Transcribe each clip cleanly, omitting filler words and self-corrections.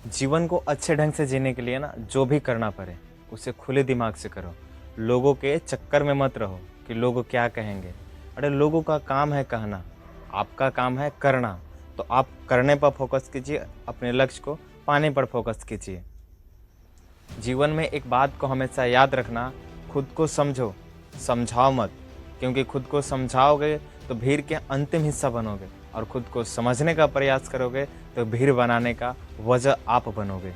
जीवन को अच्छे ढंग से जीने के लिए ना जो भी करना पड़े उसे खुले दिमाग से करो। लोगों के चक्कर में मत रहो कि लोग क्या कहेंगे। अरे लोगों का काम है कहना, आपका काम है करना। तो आप करने पर फोकस कीजिए, अपने लक्ष्य को पाने पर फोकस कीजिए। जीवन में एक बात को हमेशा याद रखना, खुद को समझो, समझाओ मत। क्योंकि खुद को समझाओगे तो भीड़ के अंतिम हिस्सा बनोगे, और खुद को समझने का प्रयास करोगे तो भीड़ बनाने का वजह आप बनोगे।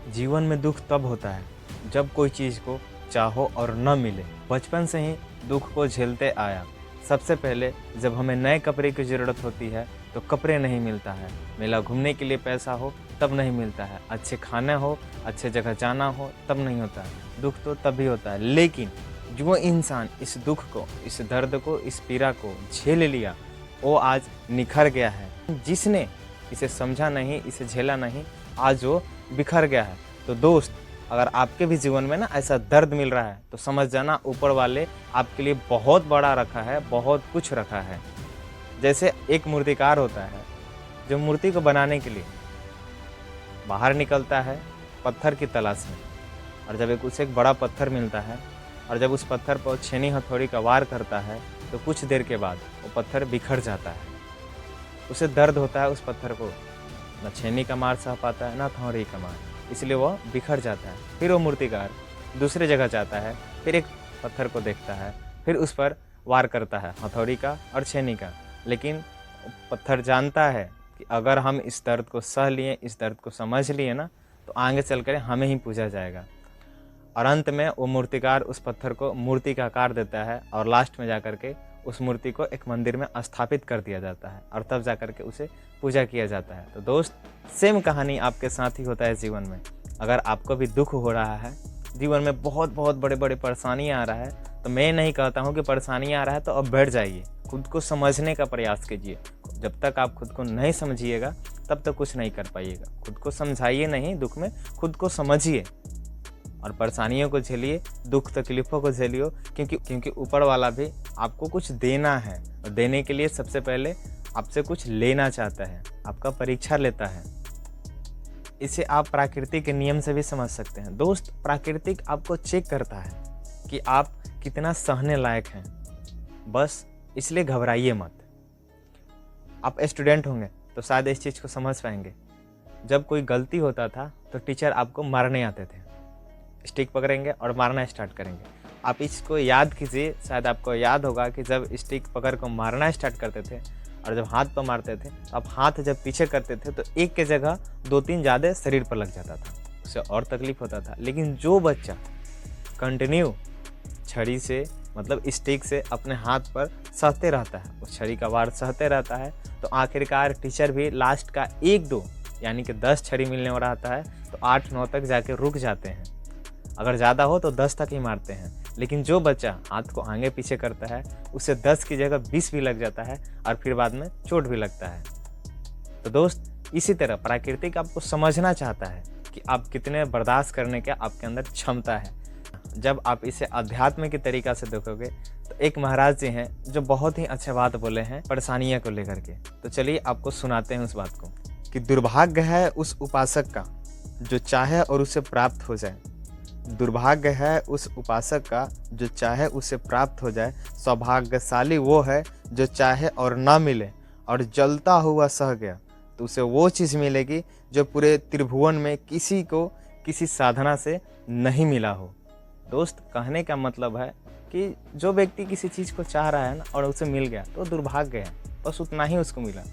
जीवन में दुख तब होता है जब कोई चीज़ को चाहो और न मिले। बचपन से ही दुख को झेलते आया। सबसे पहले जब हमें नए कपड़े की ज़रूरत होती है तो कपड़े नहीं मिलता है। मेला घूमने के लिए पैसा हो तब नहीं मिलता है। अच्छे खाने हो, अच्छे जगह जाना हो तब नहीं होता है। दुख तो तभी होता है। लेकिन जो इंसान इस दुख को, इस दर्द को, इस पीड़ा को झेल लिया, वो आज निखर गया है। जिसने इसे समझा नहीं, इसे झेला नहीं, आज वो बिखर गया है। तो दोस्त, अगर आपके भी जीवन में ना ऐसा दर्द मिल रहा है तो समझ जाना ऊपर वाले आपके लिए बहुत बड़ा रखा है, बहुत कुछ रखा है। जैसे एक मूर्तिकार होता है जो मूर्ति को बनाने के लिए बाहर निकलता है पत्थर की तलाश में, और जब उसे एक बड़ा पत्थर मिलता है और जब उस पत्थर पर छेनी हथौड़ी का वार करता है तो कुछ देर के बाद वो पत्थर बिखर जाता है। उसे दर्द होता है उस पत्थर को, न छेनी का मार सह पाता है, न हथौड़ी का मार, इसलिए वह बिखर जाता है। फिर वो मूर्तिकार दूसरी जगह जाता है, फिर एक पत्थर को देखता है, फिर उस पर वार करता है हथौड़ी का और छेनी का। लेकिन पत्थर जानता है कि अगर हम इस दर्द को सह लिए, इस दर्द को समझ लिए ना, तो आगे चलकर हमें ही पूजा जाएगा। और अंत में वो मूर्तिकार उस पत्थर को मूर्ति का आकार देता है, और लास्ट में जाकर के उस मूर्ति को एक मंदिर में स्थापित कर दिया जाता है, और तब जाकर के उसे पूजा किया जाता है। तो दोस्त, सेम कहानी आपके साथ ही होता है जीवन में। अगर आपको भी दुख हो रहा है, जीवन में बहुत बहुत बड़े बड़े परेशानियाँ आ रहा है, तो मैं नहीं कहता हूँ कि परेशानियाँ आ रहा है तो अब बैठ जाइए। खुद को समझने का प्रयास कीजिए। जब तक आप खुद को नहीं समझिएगा तब तक कुछ नहीं कर पाइएगा। खुद को समझाइए नहीं, दुख में खुद को समझिए और परेशानियों को झेलिए, दुख तकलीफ़ों को झेलिए। क्योंकि ऊपर वाला भी आपको कुछ देना है, और देने के लिए सबसे पहले आपसे कुछ लेना चाहता है, आपका परीक्षा लेता है। इसे आप प्रकृति के नियम से भी समझ सकते हैं। दोस्त, प्राकृतिक आपको चेक करता है कि आप कितना सहने लायक हैं। बस इसलिए घबराइए मत। आप स्टूडेंट होंगे तो शायद इस चीज़ को समझ पाएंगे। जब कोई गलती होता था तो टीचर आपको मारने आते थे, स्टिक पकड़ेंगे और मारना स्टार्ट करेंगे। आप इसको याद कीजिए, शायद आपको याद होगा कि जब स्टिक पकड़ को मारना स्टार्ट करते थे और जब हाथ पर मारते थे, अब हाथ जब पीछे करते थे तो एक के जगह 2-3 ज़्यादा शरीर पर लग जाता था, उससे और तकलीफ होता था। लेकिन जो बच्चा कंटिन्यू छड़ी से, मतलब स्टिक से अपने हाथ पर सहते रहता है, उस छड़ी का वार सहते रहता है, तो आखिरकार टीचर भी लास्ट का 1-2 यानी कि 10 छड़ी मिलने वाला रहता है तो 8-9 तक जाके रुक जाते हैं। अगर ज़्यादा हो तो 10 तक ही मारते हैं। लेकिन जो बच्चा हाथ को आगे पीछे करता है उसे 10 की जगह 20 भी लग जाता है, और फिर बाद में चोट भी लगता है। तो दोस्त, इसी तरह प्राकृतिक आपको समझना चाहता है कि आप कितने बर्दाश्त करने के आपके अंदर क्षमता है। जब आप इसे अध्यात्म के तरीका से देखोगे तो एक महाराज जी हैं जो बहुत ही अच्छे बात बोले हैं परेशानियों को लेकर के। तो चलिए आपको सुनाते हैं उस बात को कि दुर्भाग्य है उस उपासक का जो चाहे और उसे प्राप्त हो जाए। दुर्भाग्य है उस उपासक का जो चाहे उसे प्राप्त हो जाए। सौभाग्यशाली वो है जो चाहे और ना मिले और जलता हुआ सह गया, तो उसे वो चीज़ मिलेगी जो पूरे त्रिभुवन में किसी को किसी साधना से नहीं मिला हो। दोस्त, कहने का मतलब है कि जो व्यक्ति किसी चीज़ को चाह रहा है ना और उसे मिल गया तो दुर्भाग्य है, बस उतना ही उसको मिला।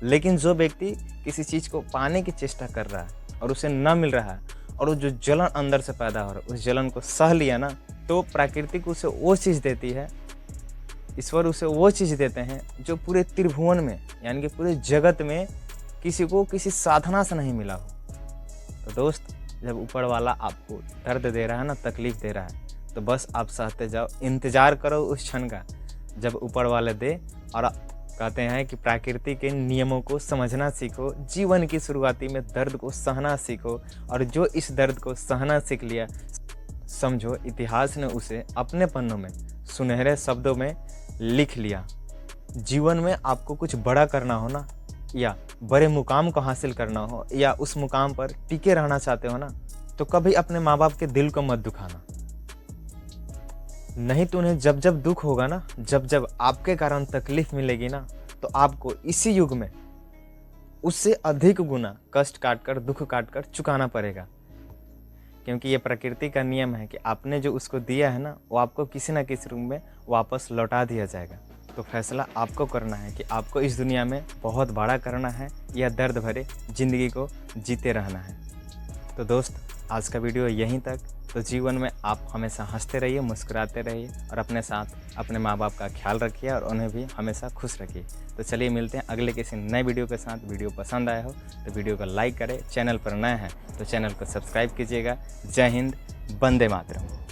लेकिन जो व्यक्ति किसी चीज़ को पाने की चेष्टा कर रहा है और उसे न मिल रहा है, और वो जो जलन अंदर से पैदा हो रहा है, उस जलन को सह लिया ना, तो प्रकृति उसे वो चीज़ देती है, ईश्वर उसे वो चीज़ देते हैं जो पूरे त्रिभुवन में यानी कि पूरे जगत में किसी को किसी साधना से नहीं मिला हो। तो दोस्त, जब ऊपर वाला आपको दर्द दे रहा है ना, तकलीफ दे रहा है, तो बस आप सहते जाओ, इंतज़ार करो उस क्षण का जब ऊपर वाले दे। और कहते हैं कि प्रकृति के नियमों को समझना सीखो, जीवन की शुरुआती में दर्द को सहना सीखो, और जो इस दर्द को सहना सीख लिया, समझो इतिहास ने उसे अपने पन्नों में सुनहरे शब्दों में लिख लिया। जीवन में आपको कुछ बड़ा करना हो ना, या बड़े मुकाम को हासिल करना हो या उस मुकाम पर टिके रहना चाहते हो ना, तो कभी अपने माँ बाप के दिल को मत दुखाना। नहीं तो उन्हें जब जब दुख होगा ना, जब जब आपके कारण तकलीफ मिलेगी ना, तो आपको इसी युग में उससे अधिक गुना कष्ट काटकर, दुख काटकर चुकाना पड़ेगा। क्योंकि ये प्रकृति का नियम है कि आपने जो उसको दिया है ना, वो आपको किसी न किसी रूप में वापस लौटा दिया जाएगा। तो फैसला आपको करना है कि आपको इस दुनिया में बहुत बड़ा करना है या दर्द भरे ज़िंदगी को जीते रहना है। तो दोस्त, आज का वीडियो यहीं तक। तो जीवन में आप हमेशा हंसते रहिए, मुस्कुराते रहिए और अपने साथ अपने माँ बाप का ख्याल रखिए और उन्हें भी हमेशा खुश रखिए। तो चलिए मिलते हैं अगले किसी नए वीडियो के साथ। वीडियो पसंद आया हो तो वीडियो को लाइक करें, चैनल पर नए हैं तो चैनल को सब्सक्राइब कीजिएगा। जय हिंद, वंदे मातरम।